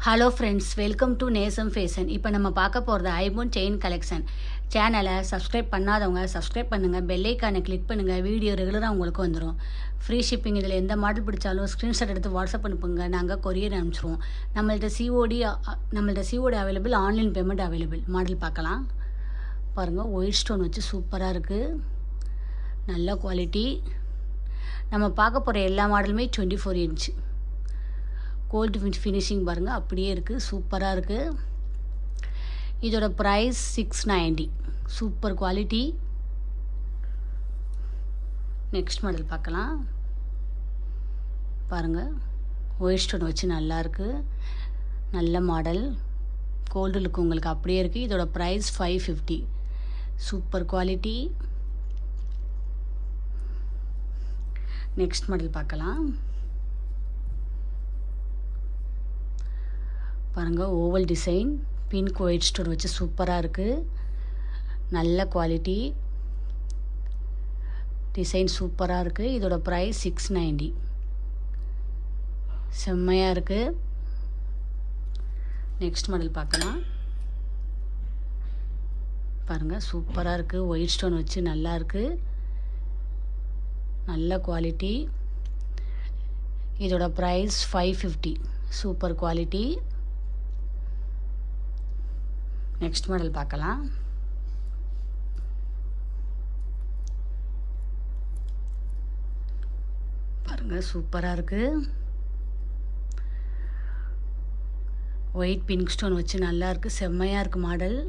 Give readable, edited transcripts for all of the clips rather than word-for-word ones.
Hello friends, welcome to நேசம் fashion. இப்போ நம்ம பார்க்க போகிறது ஐபோன் செயின் கலெக்ஷன். சேனலை சப்ஸ்கிரைப் பண்ணாதவங்க சப்ஸ்கிரைப் பண்ணுங்கள், பெல் ஐக்கானை கிளிக் பண்ணுங்கள். வீடியோ ரெகுலராக உங்களுக்கு வந்துடும். Free shipping. இதில் எந்த மாடல் பிடிச்சாலும் ஸ்க்ரீன்ஷாட் எடுத்து வாட்ஸ்அப் அனுப்புங்க, நாங்கள் கொரியர் அனுப்பிச்சிடுவோம். நம்மள்ட்ட COD available, online payment available. Model பார்க்கலாம். பாருங்கள், ஒயிட் ஸ்டோன் வச்சு சூப்பராக இருக்குது, நல்ல குவாலிட்டி. நம்ம பார்க்க போகிற எல்லா மாடலுமே 24 இன்ச் கோல்டு ஃபினிஷிங் பாருங்கள், அப்படியே இருக்குது, சூப்பராக இருக்குது. இதோட price 690. Super quality. Next model பார்க்கலாம். பாருங்கள், ஒயிட் ஸ்டோன் வச்சு நல்லாயிருக்கு, நல்ல மாடல். கோல்டு லுக் உங்களுக்கு அப்படியே இருக்குது. இதோட price 550. Super quality. Next model பார்க்கலாம். பாருங்கள், oval design, pink white stone வச்சு சூப்பராக இருக்குது, நல்ல குவாலிட்டி. டிசைன் சூப்பராக இருக்குது. இதோட ப்ரைஸ் 690. செம்மையாக இருக்குது. நெக்ஸ்ட் மாடல் பார்க்கலாம். பாருங்கள், சூப்பராக இருக்குது, ஒயிட் ஸ்டோன் வச்சு நல்லா இருக்குது, நல்ல குவாலிட்டி. இதோட price 550. Super quality. Next model பார்க்கலாம். பாருங்கள், சூப்பராக இருக்குது. ஒயிட் பிங்க் ஸ்டோன் வச்சு நல்லா இருக்குது, செம்மையாக இருக்குது மாடல்.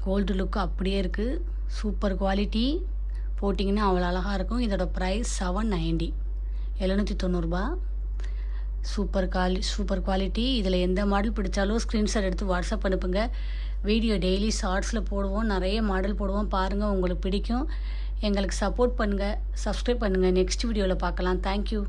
கோல்டு லுக்கு அப்படியே இருக்குது, சூப்பர் குவாலிட்டி. போட்டிங்கன்னா அவ்வளோ அழகாக இருக்கும். இதோட ப்ரைஸ் 790. 790 super quality. இதில் எந்த மாடல் பிடிச்சாலும் ஸ்க்ரீன்ஷாட் எடுத்து வாட்ஸ்அப் அனுப்புங்க. வீடியோ டெய்லி ஷார்ட்ஸில் போடுவோம், நிறைய மாடல் போடுவோம். பாருங்கள், உங்களுக்கு பிடிக்கும். எங்களுக்கு சப்போர்ட் பண்ணுங்கள், சப்ஸ்கிரைப் பண்ணுங்கள். நெக்ஸ்ட் வீடியோவில் பார்க்கலாம். தேங்க்யூ.